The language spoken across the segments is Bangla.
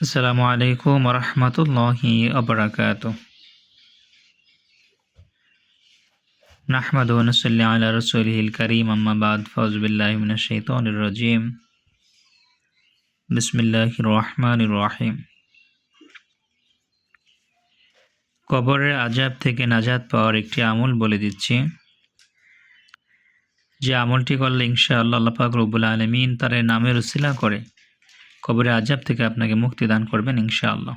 আসসালামু আলাইকুম ওয়া রাহমাতুল্লাহি ওয়া বারাকাতুহু। নাহমাদুহু ওয়া নুসাল্লি আলা রাসূলিহিল কারীম, আম্মা বা'দ, ফাউযু বিল্লাহি মিনাশ শাইতানির রাজীম। বিসমিল্লাহির রহমানির রহিম। কবরের আযাব থেকে নাজাত পাওয়ার একটি আমল বলে দিচ্ছি, যে আমলটি করলে ইনশাআল্লাহ আল্লাহ পাক রব্বুল আলামিন তার নামের উসিলা করে কবরের আযাব থেকে আপনাকে মুক্তি দান করবেন ইনশাআল্লাহ।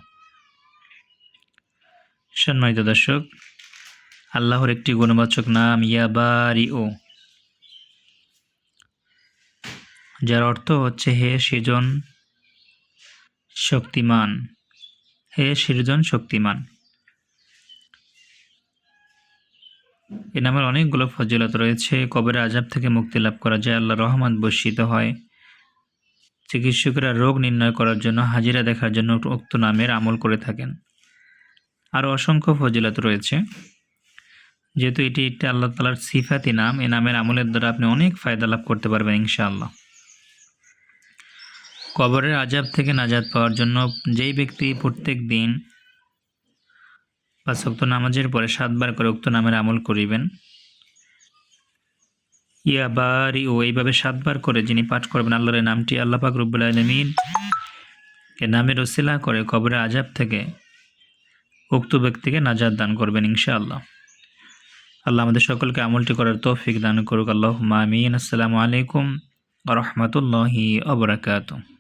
সম্মানিত দর্শক, আল্লাহর একটি গুণবাচক নাম ইয়া বারিউ, যার অর্থ হচ্ছে হে সৃজন শক্তিমান, হে সৃজন শক্তিমান। এ নামের অনেকগুলো ফজিলত রয়েছে। কবরের আযাব থেকে মুক্তি লাভ করা যায়, আল্লাহর রহমত বর্ষিত হয়। চিকিৎসকেরা রোগ নির্ণয় করার জন্য, হাজিরা দেখার জন্য উক্ত নামের আমল করে থাকেন। আরও অসংখ্য ফজিলত রয়েছে। যেহেতু এটি একটি আল্লাহ তাআলার সিফাতি নাম, এ নামের আমলের দ্বারা আপনি অনেক ফায়দা লাভ করতে পারবেন ইনশাআল্লাহ। কবরের আযাব থেকে নাজাত পাওয়ার জন্য যেই ব্যক্তি প্রত্যেক দিন ৫ ওয়াক্ত নামাজের পরে ৭ বার করে উক্ত নামের আমল করিবেন, ইয়া বারিউ এইভাবে ৭ বার করে যিনি পাঠ করবেন, আল্লাহর এই নামটি আল্লাহ পাক রব্বুল আলামিন এ নামের উসিলা করে কবরের আযাব থেকে উক্ত ব্যক্তিকে নাজাত দান করবেন ইনশাআল্লাহ। আল্লাহ আমাদের সকলকে আমলটি করার তৌফিক দান করুক। আল্লাহুম্মা আমিন। আসসালামু আলাইকুম ওয়া রাহমাতুল্লাহি ওয়া বারাকাতুহু।